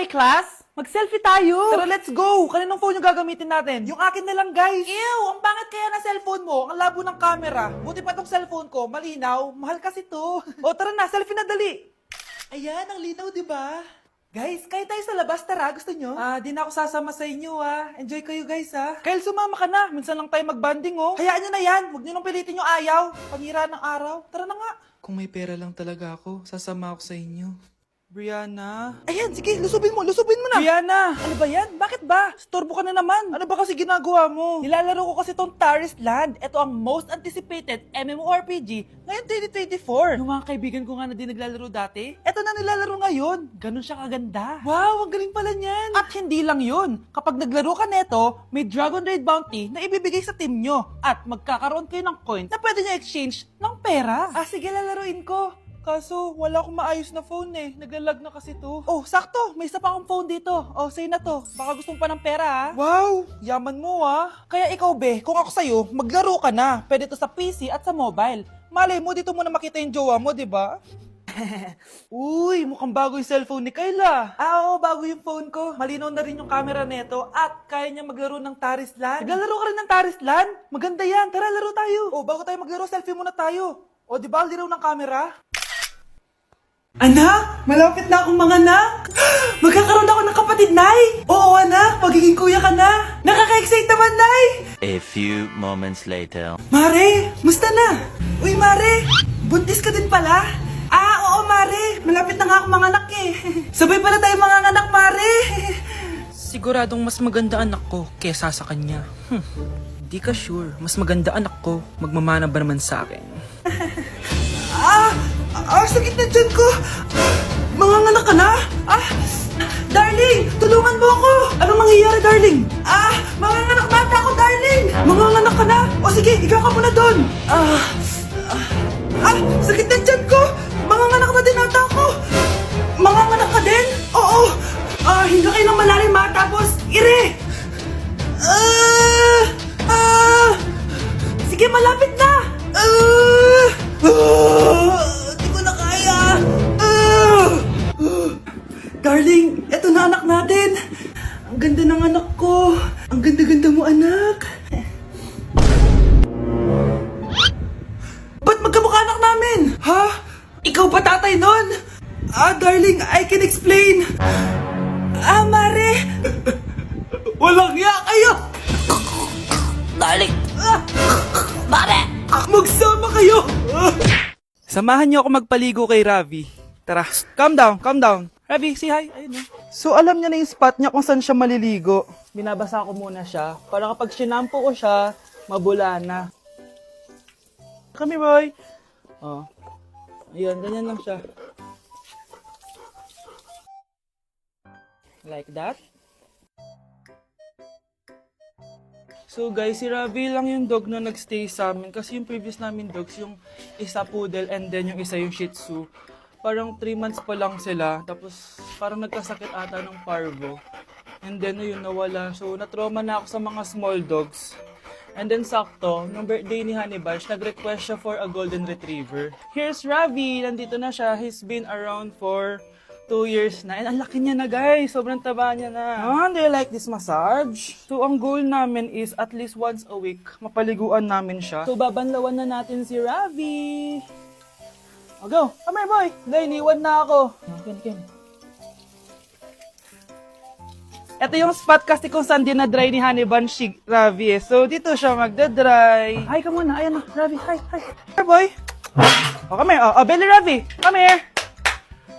Okay, class? Mag-selfie tayo! Tara, let's go! Kaninong phone yung gagamitin natin? Yung akin na lang, guys! Ew! Ang pangit kaya na cellphone mo! Ang labo ng camera! Buti pa tong cellphone ko, malinaw. Mahal kasi to. O, tara na, selfie na dali! Ayan, ang linaw, di ba? Guys, kayo tayo sa labas, tara. Gusto nyo? Di na ako sasama sa inyo, Enjoy kayo, guys, Kyle, sumama ka na. Minsan lang tayo mag-banding, oh. Hayaan nyo na yan. Huwag nyo nang pilitin yung ayaw. Panira ng araw. Tara na nga. Kung may pera lang talaga ako, sasama ako sa inyo. Brianna? Ayan, sige, lusubin mo na. Brianna! Ano ba yan? Bakit ba? Storbo ka na naman. Ano ba kasi ginagawa mo? Nilalaro ko kasi tong Taris Land. Ito ang most anticipated MMORPG ngayon 2024. Yung mga kaibigan ko nga na di naglalaro dati, ito na nilalaro ngayon. Ganun siya kaganda. Wow, ang galing pala niyan. At hindi lang yun. Kapag naglaro ka neto, may Dragon Raid Bounty na ibibigay sa team nyo. At magkakaroon kayo ng coins na pwede nyo exchange ng pera. Sige, lalaruin ko. Kaso, wala akong maayos na phone Naglalag na kasi to. Oh, sakto! May isa pa akong phone dito. Oh, sa'yo na to. Baka gusto mo pa ng pera, Wow! Yaman mo, Kaya ikaw, be, kung ako sa'yo, maglaro ka na. Pwede to sa PC at sa mobile. Malay mo, dito mo na makita yung jowa mo, di ba? Uy, mukhang bago yung cellphone ni Kayla. Oo, bago yung phone ko. Malinaw na rin yung camera neto at kaya niya maglaro ng Taris Land. Naglalaro ka rin ng Taris Land? Maganda yan. Tara, laro tayo. Oh, bago tayo maglaro, selfie muna tayo. O, di ba, linaw ng camera? Anak, malapit na akong manganak. Magkakaroon ako ng kapatid, Nay. Oo, anak, magiging kuya ka na. Nakaka-excite naman, Nay. A few moments later. Mare, musta na? Uy, Mare, buntis ka din pala? Oo, Mare, malapit na nga akong manganak Sabay pala tayo manganak, Mare. Siguradong mas maganda anak ko kesa sa kanya. Di ka sure, mas maganda anak ko, magmamana ba naman sa akin? Sakit na dyan ko! Manganganak ka na? Darling! Tulungan mo ako! Anong mangyayari, darling? Manganganak bata ako, darling! Manganganak ka na? O sige, ikaw ka muna doon! Sakit na dyan ko! Manganganak na din ata ako! Manganganak ka din? Oo! Hinga kayo ng malalim, tapos ire! Sige, malapit na! Darling, eto na anak natin. Ang ganda ng anak ko. Ang ganda-ganda mo, anak. Ba't magkamukha anak namin? Ikaw ba tatay nun? Darling, I can explain. Mare. Walang hiya kayo. Darling! Mare! Magsama kayo. Samahan niyo ako magpaligo kay Ravi. Tara, calm down. Ravi, say hi. Ayun So, alam niya na yung spot niya kung saan siya maliligo. Binabasa ko muna siya para kapag sinampo ko siya, mabula na. Come here, boy. Ayan, ganyan lang siya. Like that. So guys, si Ravi lang yung dog na nagstay sa amin kasi yung previous namin dogs, yung isa poodle and then yung isa yung shih tzu. Parang 3 months pa lang sila, tapos parang nagkasakit ata ng parvo. And then yun, nawala. So natrauma na ako sa mga small dogs. And then sakto, nung birthday ni Honey Bunch, nag-request siya for a golden retriever. Here's Ravi! Nandito na siya. He's been around for 2 years na. And ang laki niya na, guys. Sobrang taba niya na. Do you like this massage? So, ang goal namin is at least once a week, mapaliguan namin siya. So, babanlawan na natin si Ravi. Go. Come here, boy. Hindi, iniwan na ako. Ken. Ito yung spot kasi kung saan dinadry ni Honey Bunch si Ravi So, dito siya magdadry. Hi ka muna. Ayan na. Ravi, hi. Here, boy. Come here. Belly Ravi. Come here.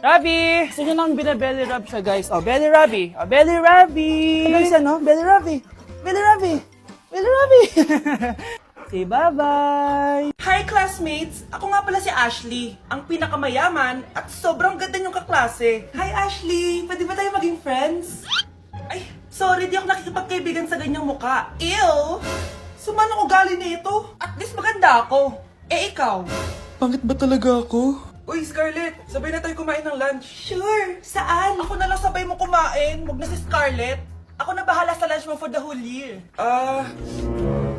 Ravi! Gusto nyo nang binabelly rub siya, guys. Belly Ravi. Belly Ravi! Guys, Belly Ravi. Say bye-bye! Hi, classmates! Ako nga pala si Ashley, ang pinakamayaman at sobrang ganda niyong kaklase. Hi, Ashley! Pwede ba tayo maging friends? Ay, sorry, di ako nakikipagkaibigan sa ganyang muka. Ew! Sumanong ugali na ito. At least maganda ako. Ikaw? Pangit ba talaga ako? Uy, Scarlett, sabay na tayo kumain ng lunch. Sure. Saan? Ako na lang sabay mo kumain. Huwag na si Scarlett. Ako na bahala sa lunch mo for the whole year.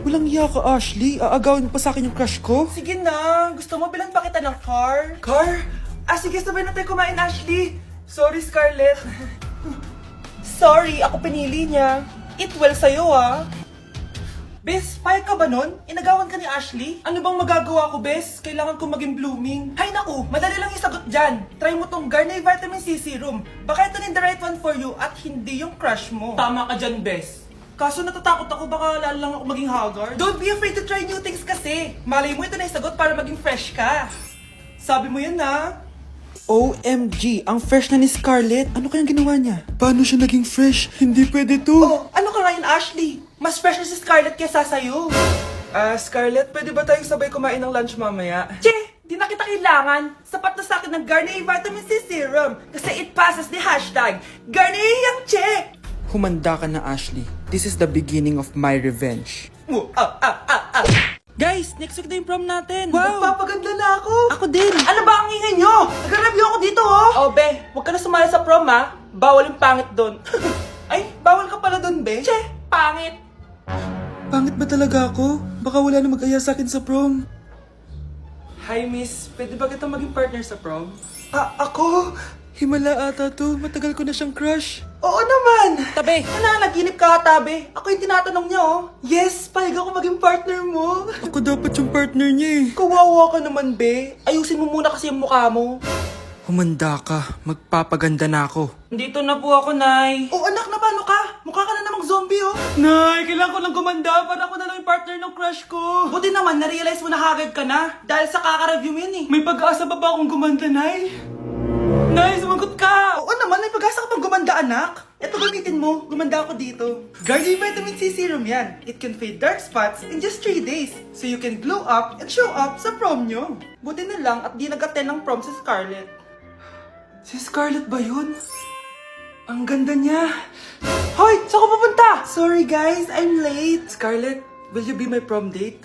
Walang iya ka, Ashley. Aagawin mo pa sa akin yung crush ko? Sige na. Gusto mo bilan pa kita ng car? Car? Sige, sabay na tayo kumain, Ashley. Sorry, Scarlett. Sorry, ako pinili niya. Eat well sa'yo, ah. Bes, payag ka ba nun? Inagawan ka ni Ashley? Ano bang magagawa ko, Bes? Kailangan ko maging blooming. Hay naku, madali lang isagot dyan. Try mo tong Garnier Vitamin C Serum. Baka ito rin the right one for you at hindi yung crush mo. Tama ka dyan, Bes. Kaso natatakot ako, baka lalo lang ako maging haggard. Don't be afraid to try new things kasi. Malay mo ito na isagot para maging fresh ka. Sabi mo yan, na. OMG, ang fresh na ni Scarlett. Ano kayang ginawa niya? Paano siya naging fresh? Hindi pwede to. Oh, ano ka ngayon, Ashley? Mas fresh na si Scarlett kesa sa'yo. Scarlett, pwede ba tayong sabay kumain ng lunch mamaya? Che, di na kita kailangan. Sapat na sa akin ng Garnier Vitamin C Serum. Kasi it passes the hashtag Garnier yang Che. Humanda ka na, Ashley. This is the beginning of my revenge. Guys, next week na yung prom natin. Wow! Magpapaganda na ako. Ako din. Ano ba ang ingay nyo? Nag-review ako dito, oh. Oh, be, huwag ka na sumali sa prom, ha? Bawal yung pangit doon. Ay, bawal ka pala doon, be. Che, pangit. Pangit ba talaga ako? Baka wala na mag-aya sa akin sa prom. Hi, miss. Pwede ba kita maging partner sa prom? Ako? Himala ata to. Matagal ko na siyang crush. Oo naman! Tabi! Nananaginip ka, tabi. Ako yung tinatanong niya, oh. Yes, payag ako maging partner mo. Ako dapat yung partner niya eh. Kawawa ka naman, be. Ayusin mo muna kasi yung mukha mo. Humanda ka. Magpapaganda na ako. Dito na po ako, Nay. Oh, anak, na paano ka? Mukha ka na namang zombie, oh. Nay, kailangan ko lang gumanda para ako na lang yung partner ng crush ko. Buti naman, na-realize mo na haggard ka na. Dahil sa kaka-review mo yun, eh. May pag-asa ba akong gumanda, Nay? Nay, sumagot ka! Oo naman, may pag-asa ka pang gumanda, anak. Ito gamitin mo, gumanda ako dito. Garnier Vitamin C Serum yan. It can fade dark spots in just 3 days. So you can glow up and show up sa prom nyo. Buti na lang at di nag-attend ng prom si Scarlett. Si Scarlett ba yun? Ang ganda niya. Hoy, saan ko pupunta? Sorry guys, I'm late. Scarlett, will you be my prom date?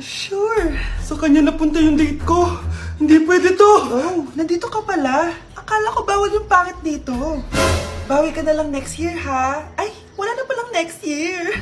Sure. Sa kanya napunta yung date ko. Hindi pwede to. Oh, nandito ka pala. Akala ko bawal yung pangit dito. Bawi ka na lang next year, ha? Ay, wala na palang next year.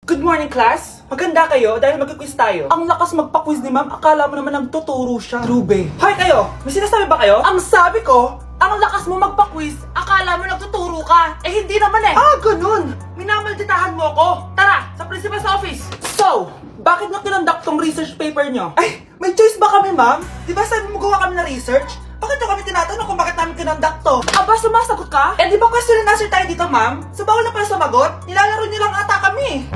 Good morning, class. Maganda kayo dahil mag-quiz tayo. Ang lakas magpa-quiz ni ma'am, akala mo naman nagtuturo siya. True, Hoy kayo, may sinasabi ba kayo? Ang sabi ko, ang lakas mo magpa-quiz, akala mo nagtuturo ka. Eh hindi naman eh. Ganun. Minamalditahan mo ako. Tara, sa principal's office. So, bakit nyo kinonduct tong research paper nyo? Ay, may choice ba kami, ma'am? Di ba sabi mo gawa kami na research? Bakit nyo kami tinatanong kung bakit namin kinonduct to? Aba, sumasagot ka? Eh di ba question and answer tayo dito, ma'am? So bawal na pala sumagot? Nilalaro nyo lang ata kami.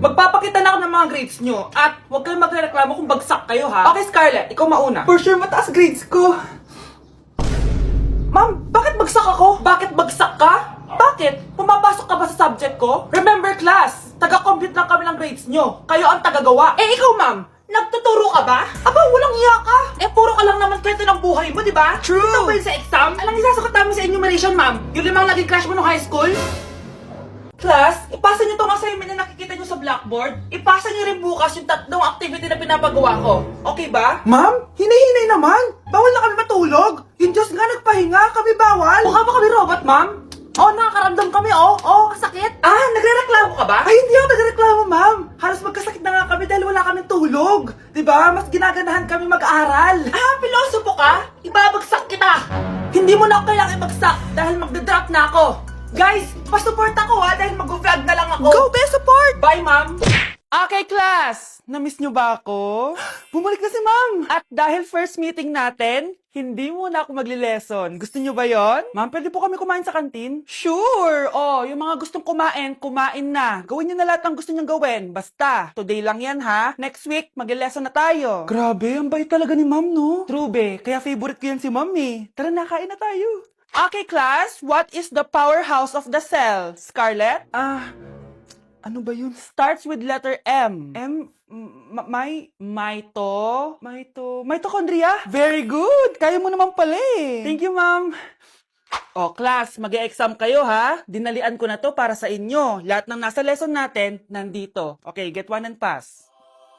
Magpapakita na ako ng mga grades nyo. At huwag kayong magreklamo kung bagsak kayo, ha? Okay, Scarlett, ikaw mauna. For sure, mataas grades ko. Ma'am, bakit bagsak ako? Bakit bagsak ka? Bakit? Pumapasok ka ba sa subject ko? Remember, class, taga-compute lang kami ng grades nyo. Kayo ang tagagawa. Eh, ikaw, ma'am, nagtuturo ka ba? Aba, walang iya ka. Eh, puro ka lang naman kwento ng buhay mo, di ba? True. Ito ba yun sa exam? Alang isasagot namin sa enumeration, ma'am. Yung 5 naging crush mo nung high school? Class, ipasa nyo tong assignment na nakikita nyo sa blackboard. Ipasa nyo rin bukas yung 3 activity na pinapagawa ko. Okay ba? Ma'am, hinay-hinay naman. Bawal na kami matulog. Yung Diyos nga nagpahinga, kami bawal. Mukha ba kami robot, ma'am? Nakakaramdam kami, sakit. Nagre-reklamo ka ba? Ay, hindi ako nagre-reklamo, ma'am. Halos magkasakit na nga kami dahil wala kami tulog. Diba? Mas ginaganahan kami mag-aral. Pilosopo ka? Ibabagsak kita. Hindi mo na ako kailangang ibagsak dahil magda-drop na ako. Guys, pa-support ako dahil mag-vlog na lang ako. Go, best support! Bye, ma'am! Okay, class! Na-miss nyo ba ako? Bumalik na si ma'am! At dahil first meeting natin, hindi muna ako magli-lesson. Gusto nyo ba yon? Ma'am, pwede po kami kumain sa kantin? Sure! Yung mga gustong kumain, kumain na. Gawin nyo na lahat ng gusto nyong gawin. Basta, today lang yan ha. Next week, magli-lesson na tayo. Grabe, ang bait talaga ni ma'am, no? True, be. Kaya favorite ko yan si ma'am eh. Tara na, kain na tayo. Okay, class, what is the powerhouse of the cell? Scarlett? Ano ba yun? Starts with letter M. Mitochondria? Very good! Kaya mo naman pala eh. Thank you, ma'am. Class, mag-e-exam kayo ha. Dinalian ko na to para sa inyo. Lahat ng nasa lesson natin, nandito. Okay, get 1 and pass.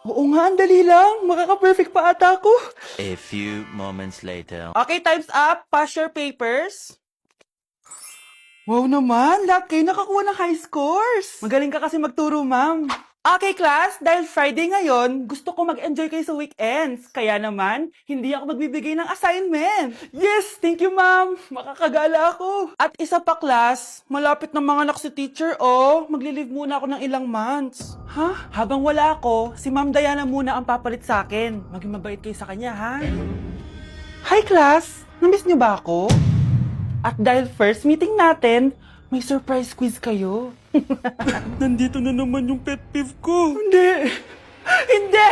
Oo nga, ang dali lang. Makaka-perfect pa ata ako. A few moments later. Okay, time's up. Pass your papers. Wow naman, lahat kayo nakakuha ng high scores. Magaling ka kasi magturo, ma'am. Okay, class, dahil Friday ngayon, gusto ko mag-enjoy kayo sa weekends. Kaya naman, hindi ako magbibigay ng assignment. Yes, thank you, ma'am. Makakagala ako. At isa pa, class, malapit na mga anak si teacher, oh. Magli-leave muna ako ng ilang months. Ha? Habang wala ako, si Ma'am Diana muna ang papalit sa akin. Maging mabait kayo sa kanya, ha? Hi, class. Namiss niyo ba ako? At dahil first meeting natin, may surprise quiz kayo. Nandito na naman yung pet peeve ko. Hindi! Hindi!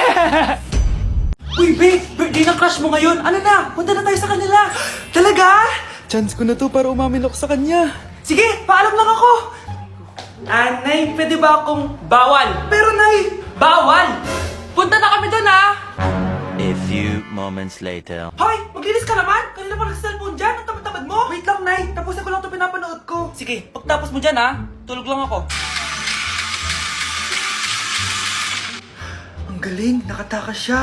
Uy, babe! Birthday ng crush mo ngayon! Ano na? Punta na tayo sa kanila! Talaga? Chance ko na to para umamin ako sa kanya. Sige, paalam lang ako! Nay, pwede ba akong bawal? Pero, Nay! Bawal! Punta na kami doon, ha? A few moments later. Hoy! Maglinis ka naman! Kanina pa nag-cellphone dyan! Ang tamad-tamad mo! Wait lang, Nay! Tapusin ko lang ito pinapanood ko. Sige, pagtapos mo dyan, ha? Tulog lang ako. Ang galing! Nakatakas siya!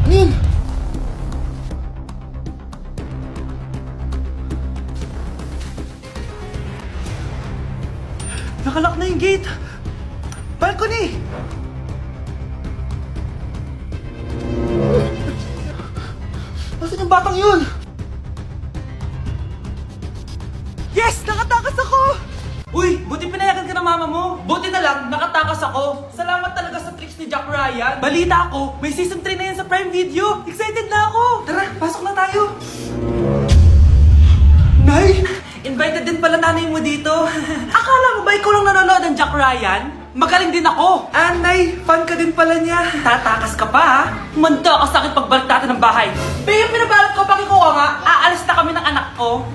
Ano yun? Nakalock na yung gate! Balcony! Nasaan yung batang yun? Yes! Nakatakas ako! Uy! Buti pinayagan ka ng mama mo! Buti na lang, nakatakas ako! Salamat talaga sa tricks ni Jack Ryan! Balita ako, may season 3 na yan sa Prime Video! Excited na ako! Tara, pasok na tayo! Nay! Invited din pala nanay mo dito. Akala mo ba ikaw lang nanonood ng Jack Ryan? Magaling din ako. Nay, fan ka din pala niya. Tatakas ka pa, ha? Manda ka sa akin pagbalik natin ng bahay. Babe, pinabalot ko, pakikuha nga. Aalis na kami ng anak ko.